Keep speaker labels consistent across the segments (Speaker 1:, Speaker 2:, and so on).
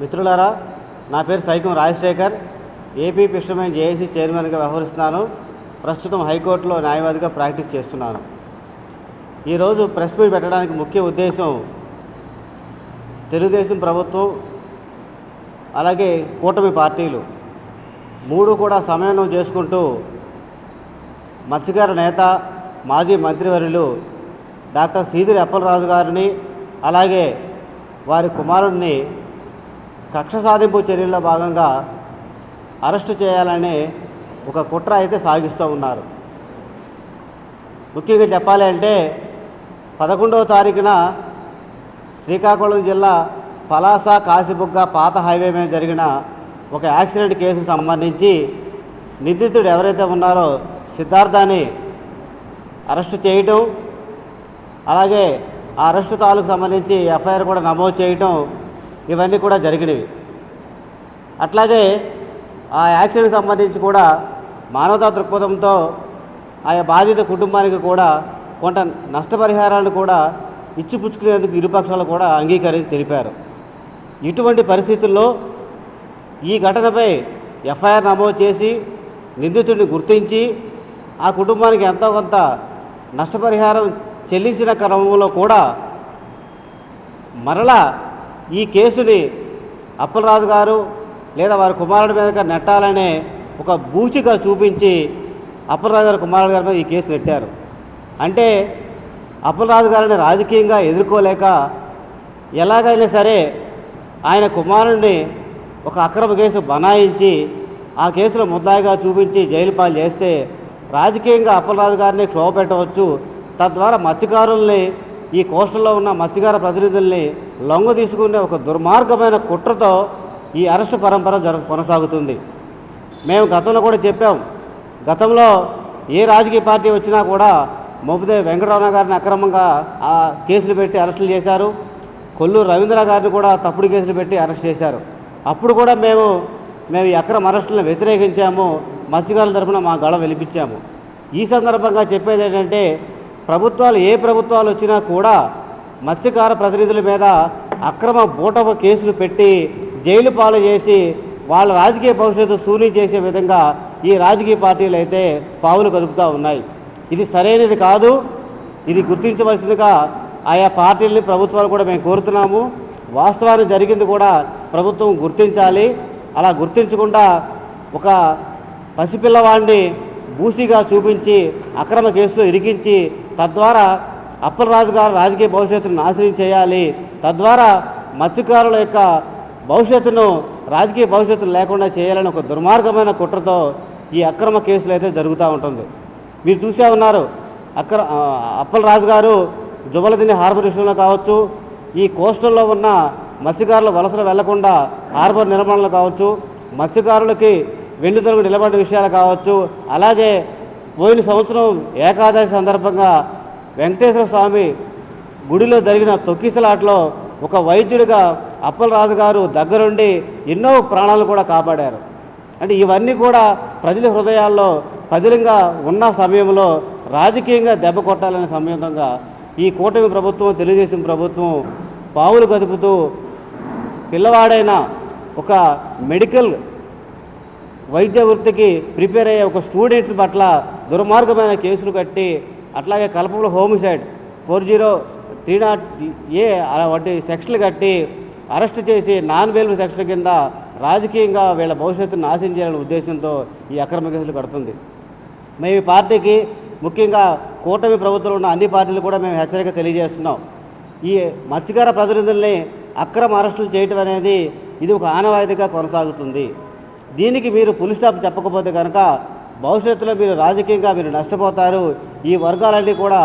Speaker 1: మిత్రులారా, నా పేరు Saikam Rajasekhar. AP fishermen JAC చైర్మన్గా వ్యవహరిస్తున్నాను. ప్రస్తుతం హైకోర్టులో న్యాయవాదిగా ప్రాక్టీస్ చేస్తున్నాను. ఈరోజు ప్రెస్ మీట్ పెట్టడానికి ముఖ్య ఉద్దేశం తెలుగుదేశం ప్రభుత్వం అలాగే కూటమి పార్టీలు మూడు కూడా సమన్వయం చేసుకుంటూ మత్స్యకార నేత మాజీ మంత్రివర్యులు డాక్టర్ సీదిరి అప్పలరాజు గారిని అలాగే వారి కుమారుడిని కక్ష సాధింపు చర్యల్లో భాగంగా అరెస్టు చేయాలని ఒక కుట్ర అయితే సాగిస్తూ ఉన్నారు. ముఖ్యంగా చెప్పాలి అంటే 11వ తారీఖున శ్రీకాకుళం జిల్లా పలాస కాశీబుగ్గ పాత హైవే మీద జరిగిన ఒక యాక్సిడెంట్ కేసుకు సంబంధించి నిందితుడు ఎవరైతే ఉన్నారో సిద్ధార్థాన్ని అరెస్టు చేయటం, అలాగే ఆ అరెస్టు తాలూకు సంబంధించి ఎఫ్ఐఆర్ కూడా నమోదు చేయటం, ఇవన్నీ కూడా జరిగినవి. అట్లాగే ఆ యాక్సిడెంట్కి సంబంధించి కూడా మానవతా దృక్పథంతో ఆయా బాధిత కుటుంబానికి కూడా కొంత నష్టపరిహారాన్ని కూడా ఇచ్చిపుచ్చుకునేందుకు ఇరుపక్షాలు కూడా అంగీకరించి తెలిపారు. ఇటువంటి పరిస్థితుల్లో ఈ ఘటనపై ఎఫ్ఐఆర్ నమోదు చేసి నిందితుడిని గుర్తించి ఆ కుటుంబానికి ఎంతో కొంత నష్టపరిహారం చెల్లించిన క్రమంలో కూడా మరలా ఈ కేసుని అప్పలరాజు గారు లేదా వారి కుమారుడి మీద నెట్టాలనే ఒక బూచిగా చూపించి అప్పలరాజు గారి కుమారుడు గారి మీద ఈ కేసు నెట్టారు. అంటే అప్పలరాజు గారిని రాజకీయంగా ఎదుర్కోలేక ఎలాగైనా సరే ఆయన కుమారుడిని ఒక అక్రమ కేసు బనాయించి ఆ కేసులో ముద్దాయిగా చూపించి జైలు పాలు చేస్తే రాజకీయంగా అప్పలరాజు గారిని క్షోభ పెట్టవచ్చు. తద్వారా మత్స్యకారుల్ని, ఈ కోస్టల్లో ఉన్న మత్స్యకార ప్రతినిధుల్ని లొంగ తీసుకునే ఒక దుర్మార్గమైన కుట్రతో ఈ అరెస్టు పరంపర కొనసాగుతుంది. మేము గతంలో కూడా చెప్పాం, గతంలో ఏ రాజకీయ పార్టీ వచ్చినా కూడా మోపిదేవి వెంకటరమణ గారిని అక్రమంగా ఆ కేసులు పెట్టి అరెస్టులు చేశారు. కొల్లూరు రవీంద్ర గారిని కూడా తప్పుడు కేసులు పెట్టి అరెస్ట్ చేశారు. అప్పుడు కూడా మేము ఈ అక్రమ అరెస్టులను వ్యతిరేకించాము, మత్స్యకారుల తరఫున మా గళం వినిపించాము. ఈ సందర్భంగా చెప్పేది ఏంటంటే, ఏ ప్రభుత్వాలు వచ్చినా కూడా మత్స్యకార ప్రతినిధుల మీద అక్రమ బూటపు కేసులు పెట్టి జైలు పాలు చేసి వాళ్ళ రాజకీయ భవిష్యత్తు శూన్యం చేసే విధంగా ఈ రాజకీయ పార్టీలు అయితే పావులు కదుపుతూ ఉన్నాయి. ఇది సరైనది కాదు. ఇది గుర్తించవలసిందిగా ఆయా పార్టీలని, ప్రభుత్వాలు కూడా మేము కోరుతున్నాము. వాస్తవానికి జరిగింది కూడా ప్రభుత్వం గుర్తించాలి. అలా గుర్తించకుండా ఒక పసిపిల్లవాడిని బూసిగా చూపించి అక్రమ కేసులో ఇరికించి తద్వారా అప్పలరాజు గారు రాజకీయ భవిష్యత్తును నాశనం చేయాలి. తద్వారా మత్స్యకారుల యొక్క భవిష్యత్తును, రాజకీయ భవిష్యత్తును లేకుండా చేయాలని ఒక దుర్మార్గమైన కుట్రతో ఈ అక్రమ కేసులు అయితే జరుగుతూ ఉంటుంది. మీరు చూసే ఉన్నారు, అప్పలరాజు గారు జువలదిని హార్బర్ విషయంలో కావచ్చు, ఈ కోస్టల్లో ఉన్న మత్స్యకారులు వలసలు వెళ్లకుండా హార్బర్ నిర్మాణాలు కావచ్చు, మత్స్యకారులకి వెండి దొరకు నిలబడిన విషయాలు కావచ్చు, అలాగే పోయిన సంవత్సరం ఏకాదశి సందర్భంగా వెంకటేశ్వర స్వామి గుడిలో జరిగిన తొక్కిసలాటలో ఒక వైద్యుడిగా అప్పలరాజు గారు దగ్గరుండి ఎన్నో ప్రాణాలు కూడా కాపాడారు. అంటే ఇవన్నీ కూడా ప్రజల హృదయాల్లో పదిలంగా ఉన్న సమయంలో రాజకీయంగా దెబ్బ కొట్టాలనే సమయంగా ఈ కూటమి ప్రభుత్వం, తెలుగుదేశం ప్రభుత్వం పావులు కదుపుతూ పిల్లవాడైన ఒక మెడికల్ వైద్య వృత్తికి ప్రిపేర్ అయ్యే ఒక స్టూడెంట్ పట్ల దుర్మార్గమైన కేసులు కట్టి, అట్లాగే కల్పంలో హోమిసైడ్ 4030A వంటి సెక్షన్లు కట్టి అరెస్ట్ చేసి నాన్ బెయిలబుల్ సెక్షన్ కింద రాజకీయంగా వీళ్ళ భవిష్యత్తును నాశనం చేయాలనే ఉద్దేశంతో ఈ అక్రమ కేసులు కడుతుంది. మేము ఈ పార్టీకి, ముఖ్యంగా కూటమి ప్రభుత్వంలో ఉన్న అన్ని పార్టీలు కూడా మేము హెచ్చరిక తెలియజేస్తున్నాం. ఈ మత్స్యకార ప్రతినిధుల్ని అక్రమ అరెస్టులు చేయటం అనేది ఇది ఒక ఆనవాయితీగా కొనసాగుతుంది. దీనికి మీరు ఫుల్ స్టాప్ చెప్పకపోతే కనుక భవిష్యత్తులో మీరు రాజకీయంగా నష్టపోతారు. ఈ వర్గాలన్నీ కూడా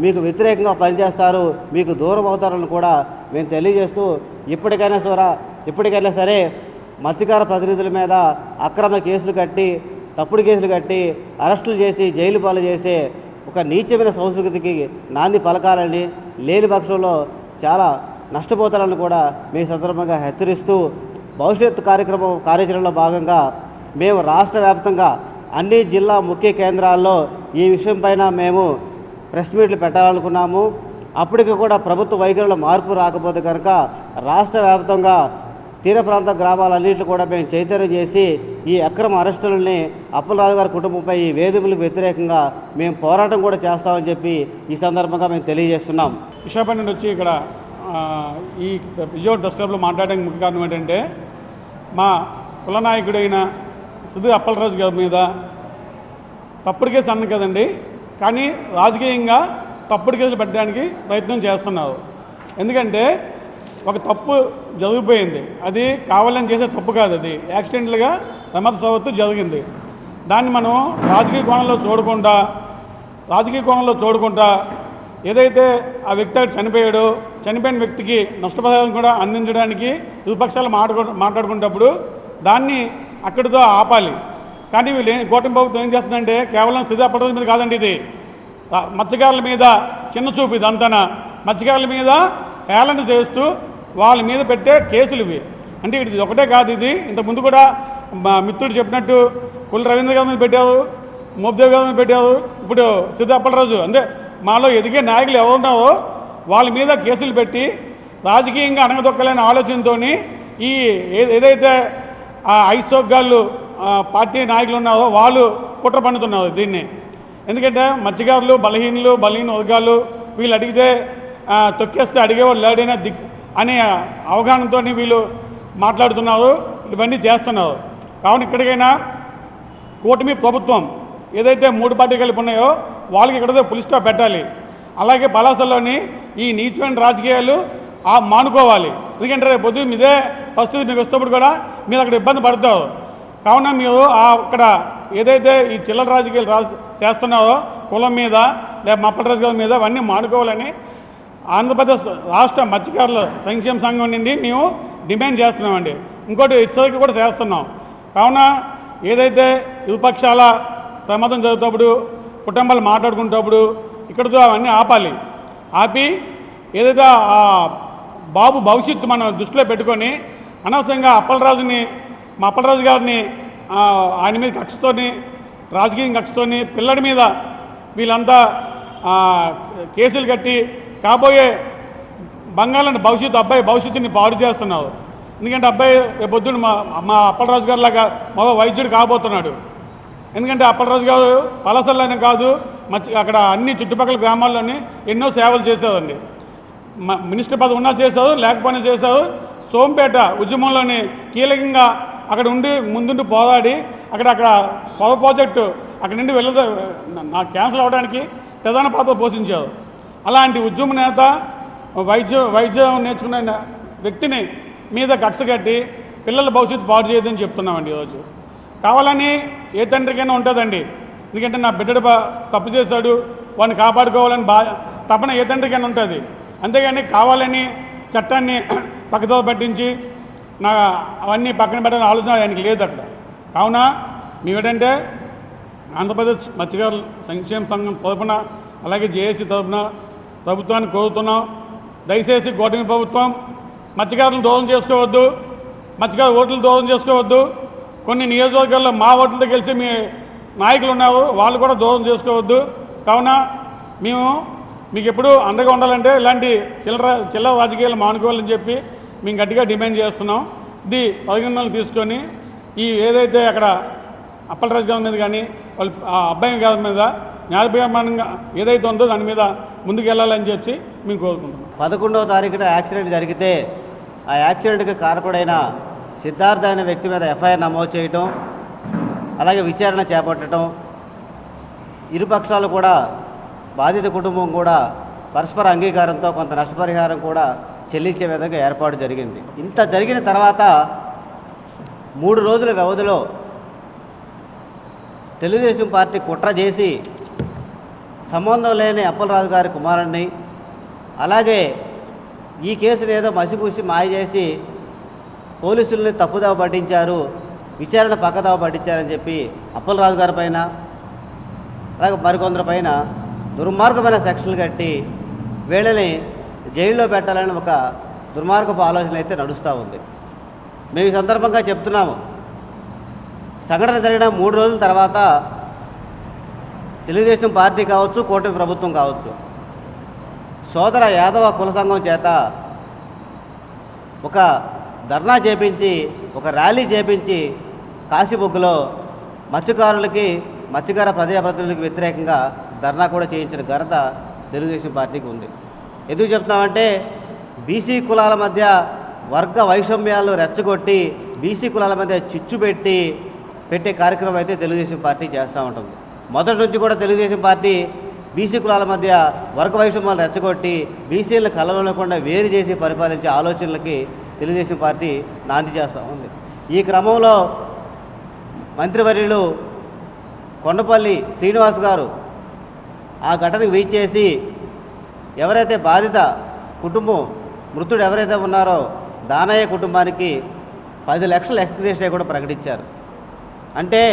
Speaker 1: మీకు వ్యతిరేకంగా పనిచేస్తారు, మీకు దూరం అవుతారని కూడా మేము తెలియజేస్తూ ఇప్పటికైనా సరే మత్స్యకార ప్రతినిధుల మీద అక్రమ కేసులు కట్టి, తప్పుడు కేసులు కట్టి అరెస్టులు చేసి జైలు పాలు చేసే ఒక నీచమైన సంస్కృతికి నాంది పలకాలని, లేని పక్షంలో చాలా నష్టపోతారని కూడా మీ సందర్భంగా హెచ్చరిస్తూ, భవిష్యత్తు కార్యాచరణలో భాగంగా మేము రాష్ట్ర వ్యాప్తంగా అన్ని జిల్లా ముఖ్య కేంద్రాల్లో ఈ విషయం పైన మేము ప్రెస్ మీట్లు పెట్టాలనుకున్నాము. అప్పటికి కూడా ప్రభుత్వ వైఖరిలో మార్పు రాకపోతే కనుక రాష్ట్ర వ్యాప్తంగా తీర ప్రాంత గ్రామాలన్నింటిలో కూడా మేము చైతన్యం చేసి ఈ అక్రమ అరెస్టులని అప్పలరాజు గారి కుటుంబంపై ఈ వేధింపులకు వ్యతిరేకంగా మేము పోరాటం కూడా చేస్తామని చెప్పి ఈ సందర్భంగా మేము తెలియజేస్తున్నాం.
Speaker 2: విశాఖపట్నం నుండి వచ్చి ఇక్కడ ఈ విజయవాడ ప్రెస్ క్లబ్లో మాట్లాడడానికి ముఖ్య కారణం ఏంటంటే మా కుల నాయకుడైన సిద్దు అప్పలరాజు గారి మీద తప్పుడు కేసు అన్న కదండి, కానీ రాజకీయంగా తప్పుడు కేసులు పెట్టడానికి ప్రయత్నం చేస్తున్నారు. ఎందుకంటే ఒక తప్పు జరిగిపోయింది, అది కావాలని చేసే తప్పు కాదు, అది యాక్సిడెంట్లుగా ప్రమాద సవత్తు జరిగింది. దాన్ని మనం రాజకీయ కోణంలో చూడకుండా ఏదైతే ఆ వ్యక్తి చనిపోయాడో చనిపోయిన వ్యక్తికి నష్టపరిహారం కూడా అందించడానికి విపక్షాలు మాట్లాడుకునేటప్పుడు దాన్ని అక్కడితో ఆపాలి. కానీ వీళ్ళు కూటమి ప్రభుత్వం ఏం చేస్తుందంటే కేవలం సిద్ధ అప్పటి మీద కాదండి, ఇది మత్స్యకారుల మీద చిన్న చూపు, ఇదంతా మత్స్యకారుల మీద హేళన చేస్తూ వాళ్ళ మీద పెట్టే కేసులు ఇవి. అంటే ఇది ఒకటే కాదు, ఇది ఇంతకుముందు కూడా మా మిత్రుడు చెప్పినట్టు కుల రవీంద్ర గారి మీద పెట్టారు, మోబ్దేవ్ గారి మీద పెట్టారు, ఇప్పుడు సిద్ధ అప్పలరాజు. అంటే మాలో ఎదిగే నాయకులు ఎవరున్నారో వాళ్ళ మీద కేసులు పెట్టి రాజకీయంగా అణగదొక్కలేని ఆలోచనతో ఈ ఏదైతే ఐసోగ్గాళ్ళు పార్టీ నాయకులు ఉన్నారో వాళ్ళు కుట్ర పన్నుతున్నారు దీన్ని. ఎందుకంటే మత్స్యకారులు బలహీన వర్గాలు వీళ్ళు అడిగితే తొక్కేస్తే అడిగేవాళ్ళు లేడైనా అనే అవగాహనతో వీళ్ళు మాట్లాడుతున్నారు, ఇవన్నీ చేస్తున్నారు. కావున ఇక్కడికైనా కూటమి ప్రభుత్వం ఏదైతే 3 పార్టీలు కలిపి ఉన్నాయో వాళ్ళకి ఇక్కడ పులి స్టాప్ పెట్టాలి. అలాగే పలాసల్లోని ఈ నీచమైన రాజకీయాలు మానుకోవాలి. ఎందుకంటే రేపు పొద్దున్న ఇదే పరిస్థితి మీకు వస్తున్నప్పుడు కూడా మీరు అక్కడ ఇబ్బంది పడతారు. కావున మీరు అక్కడ ఏదైతే ఈ చిల్లర రాజకీయాలు చేస్తున్నారో కులం మీద లేదా అప్పలరాజు గారి మీద అవన్నీ మానుకోవాలని ఆంధ్రప్రదేశ్ రాష్ట్ర మత్స్యకారుల సంక్షేమ సంఘం నుండి మేము డిమాండ్ చేస్తున్నామండి. ఇంకోటి హెచ్చరిక కూడా చేస్తున్నాం. కావున ఏదైతే విపక్షాల ప్రమాదం జరుగుతున్నప్పుడు కుటుంబాలు మాట్లాడుకునేటప్పుడు ఇక్కడితో అవన్నీ ఆపి ఏదైతే బాబు భవిష్యత్తు మనం దృష్టిలో పెట్టుకొని అనవసరంగా మా అప్పలరాజు గారిని ఆయన మీద కక్షతోని రాజకీయ కక్షతోని పిల్లడి మీద వీళ్ళంతా కేసులు కట్టి కాబోయే బంగాళాన్ని అబ్బాయి భవిష్యత్తుని పాడు చేస్తున్నారు. ఎందుకంటే అబ్బాయి పొద్దున్న మా అప్పలరాజు గారు లాగా మగ వైద్యుడు కాబోతున్నాడు. ఎందుకంటే అప్పలరాజు గారు పలసల్లోనే కాదు అక్కడ అన్ని చుట్టుపక్కల గ్రామాల్లోని ఎన్నో సేవలు చేసేదండి. మినిస్టర్ పదవి ఉన్నా చేశారు, లేకపోయినా చేశారు. సోంపేట ఉద్యమంలోని కీలకంగా అక్కడ ముందుండి పోరాడి అక్కడ పవర్ ప్రాజెక్టు అక్కడి నుండి నాకు క్యాన్సిల్ అవ్వడానికి ప్రధాన పాత్ర పోషించారు. అలాంటి ఉద్యమ నేత వైద్యం నేర్చుకున్న వ్యక్తిని మీద కక్ష కట్టి పిల్లల భవిష్యత్తు పాడు చేయదని చెప్తున్నామండి. ఈరోజు కావాలని ఏ తండ్రికైనా ఉంటుందండి. ఎందుకంటే నా బిడ్డడు తప్పు చేశాడు, వాడిని కాపాడుకోవాలని తపన ఏ తండ్రికైనా ఉంటుంది. అంతేగాని కావాలని చట్టాన్ని పక్కతో పట్టించి అవన్నీ పక్కన పెట్టాలని ఆలోచన ఆయనకి లేదు అక్కడ. కావున మేమేంటంటే ఆంధ్రప్రదేశ్ మత్స్యకారుల సంక్షేమ సంఘం తరపున అలాగే జేఏసీ తరపున ప్రభుత్వాన్ని కోరుతున్నాం. దయచేసి కూటమి ప్రభుత్వం మత్స్యకారులను దూరం చేసుకోవద్దు, మత్స్యకారు ఓట్లు దూరం చేసుకోవద్దు. కొన్ని నియోజకవర్గాల్లో మా ఓట్లతో గెలిచి మీ నాయకులు ఉన్నారు, వాళ్ళు కూడా దూరం చేసుకోవద్దు. కావున మేము మీకు ఎప్పుడు అండగా ఉండాలంటే ఇలాంటి చిల్లర రాజకీయాలు మానుకోవాలని చెప్పి మేము గట్టిగా డిమాండ్ చేస్తున్నాం. ఇది పరిగణనలు తీసుకొని ఏదైతే అక్కడ అప్పలరాజు గారి మీద కానీ వాళ్ళ అబ్బాయి గారి మీద న్యాయపరమంగా ఏదైతే ఉందో దాని మీద ముందుకు వెళ్ళాలని చెప్పి మేము కోరుకుంటున్నాం.
Speaker 1: 11వ తారీఖున యాక్సిడెంట్ జరిగితే ఆ యాక్సిడెంట్కి కారకుడైన సిద్ధార్థ అనే వ్యక్తి మీద ఎఫ్ఐఆర్ నమోదు చేయటం, అలాగే విచారణ చేపట్టడం, ఇరుపక్షాలు కూడా బాధిత కుటుంబం కూడా పరస్పర అంగీకారంతో కొంత నష్టపరిహారం కూడా చెల్లించే విధంగా ఏర్పాటు జరిగింది. ఇంత జరిగిన తర్వాత 3 రోజుల వ్యవధిలో తెలుగుదేశం పార్టీ కుట్ర చేసి సంబంధం లేని అప్పలరాజు గారి కుమారుణ్ణి అలాగే ఈ కేసును ఏదో మసిపూసి మాయ చేసి పోలీసుల్ని తప్పుదావ పట్టించారు, విచారణ పక్కదావ పట్టించారని చెప్పి అప్పలరాజు గారి పైన అలాగే మరికొందరి పైన దుర్మార్గమైన సెక్షన్లు కట్టి వీళ్ళని జైల్లో పెట్టాలని ఒక దుర్మార్గపు ఆలోచన అయితే నడుస్తూ ఉంది. మేము ఈ సందర్భంగా చెప్తున్నాము, సంఘటన జరిగిన 3 రోజుల తర్వాత తెలుగుదేశం పార్టీ కావచ్చు, కూటమి ప్రభుత్వం కావచ్చు, సోదర యాదవ కుల సంఘం చేత ఒక ధర్నా చేపించి ఒక ర్యాలీ చేపించి కాశీబుగ్గలో మత్స్యకార ప్రజాప్రతినిధులకు వ్యతిరేకంగా ధర్నా కూడా చేయించిన ఘనత తెలుగుదేశం పార్టీకి ఉంది. ఎందుకు చెప్తున్నామంటే బీసీ కులాల మధ్య వర్గ వైషమ్యాలు రెచ్చగొట్టి బీసీ కులాల మధ్య చిచ్చు పెట్టే కార్యక్రమం అయితే తెలుగుదేశం పార్టీ చేస్తూ ఉంటుంది. మొదటి నుంచి కూడా తెలుగుదేశం పార్టీ బీసీ కులాల మధ్య వర్గ వైషమ్యాలు రెచ్చగొట్టి బీసీలను కలవలేకుండా వేరు చేసి పరిపాలించే ఆలోచనలకి తెలుగుదేశం పార్టీ నాంది చేస్తూ ఉంది. ఈ క్రమంలో మంత్రివర్యులు కొండపల్లి శ్రీనివాస్ గారు ఆ ఘటనకు వీచేసి ఎవరైతే బాధిత కుటుంబం మృతుడు ఎవరైతే ఉన్నారో దానయ్య కుటుంబానికి 10 లక్షల ఎక్స్గ్రేషియా కూడా ప్రకటించారు. అంటే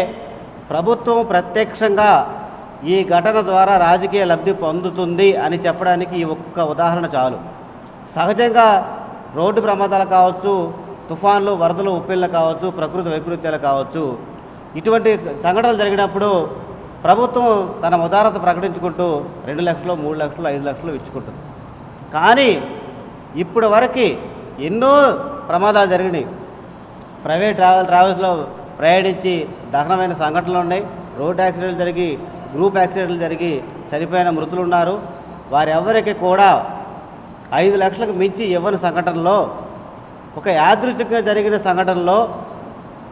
Speaker 1: ప్రభుత్వం ప్రత్యక్షంగా ఈ ఘటన ద్వారా రాజకీయ లబ్ధి పొందుతుంది అని చెప్పడానికి ఈ ఒక్క ఉదాహరణ చాలు. సహజంగా రోడ్డు ప్రమాదాలు కావచ్చు, తుఫాన్లు, వరదలు, ఉప్పెళ్ళు కావచ్చు, ప్రకృతి వైపరీత్యాలు కావచ్చు, ఇటువంటి సంఘటనలు జరిగినప్పుడు ప్రభుత్వం తన ఉదారత ప్రకటించుకుంటూ 2 లక్షలు, 3 లక్షలు, 5 లక్షలు ఇచ్చుకుంటుంది. కానీ ఇప్పటి వరకు ఎన్నో ప్రమాదాలు జరిగినాయి. ప్రైవేట్ ట్రావెల్స్లో ప్రయాణించి దహనమైన సంఘటనలు ఉన్నాయి. రోడ్ యాక్సిడెంట్లు జరిగి, గ్రూప్ యాక్సిడెంట్లు జరిగి చనిపోయిన మృతులు ఉన్నారు. వారెవరికి కూడా 5 లక్షలకు మించి ఇవ్వని సంఘటనలో, ఒక యాదృచ్ఛికంగా జరిగిన సంఘటనలో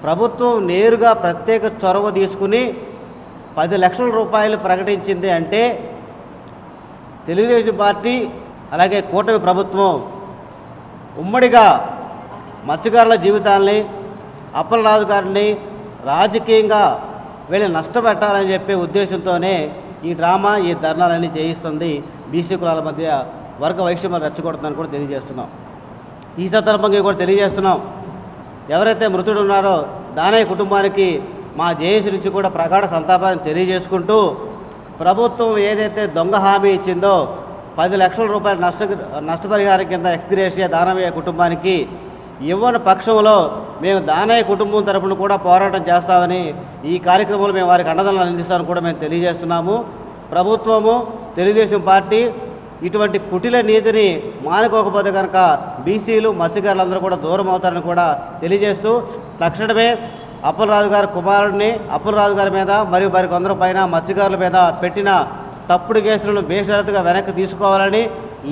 Speaker 1: ప్రభుత్వం నేరుగా ప్రత్యేక చొరవ తీసుకుని 10 లక్షల రూపాయలు ప్రకటించింది అంటే తెలుగుదేశం పార్టీ అలాగే కూటమి ప్రభుత్వం ఉమ్మడిగా మత్స్యకారుల జీవితాల్ని, అప్పలరాజు గారిని రాజకీయంగా వీళ్ళు నష్టపెట్టాలని చెప్పే ఉద్దేశంతోనే ఈ డ్రామా, ఈ ధర్నాలన్నీ చేయిస్తుంది. బీసీ కులాల మధ్య వర్గ వైషమ్యాలు రెచ్చగొడుతుందని కూడా తెలియజేస్తున్నాం. ఈ సందర్భంగా కూడా తెలియజేస్తున్నాం, ఎవరైతే మృతుడు ఉన్నారో దానయ్య కుటుంబానికి మా జేఏసీ నుంచి కూడా ప్రగాఢ సంతాపాన్ని తెలియజేసుకుంటూ ప్రభుత్వం ఏదైతే దొంగ హామీ ఇచ్చిందో 10 లక్షల రూపాయల నష్టపరిహారం కింద ఎక్స్గ్రేషియా దానయ్య కుటుంబానికి ఇవ్వని పక్షంలో మేము దానయ్య కుటుంబం తరపున కూడా పోరాటం చేస్తామని ఈ కార్యక్రమంలో మేము వారికి అండదండలు అందిస్తామని కూడా మేము తెలియజేస్తున్నాము. ప్రభుత్వము, తెలుగుదేశం పార్టీ ఇటువంటి కుటిల నీతిని మానుకోకపోతే కనుక బీసీలు, మత్స్యకారులందరూ కూడా దూరం అవుతారని కూడా తెలియజేస్తూ తక్షణమే అప్పలరాజు గారి కుమారుడిని, అప్పలరాజు గారి మీద మరియు మరి కొందరు పైన మత్స్యకారుల మీద పెట్టిన తప్పుడు కేసులను బేషరతుగా వెనక్కి తీసుకోవాలని,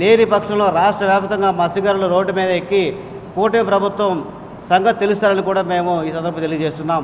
Speaker 1: లేని పక్షంలో రాష్ట్ర వ్యాప్తంగా మత్స్యకారులు రోడ్డు మీద ఎక్కి కూటమి ప్రభుత్వం సంగతి తెలుస్తారని కూడా మేము ఈ సందర్భంగా తెలియజేస్తున్నాం.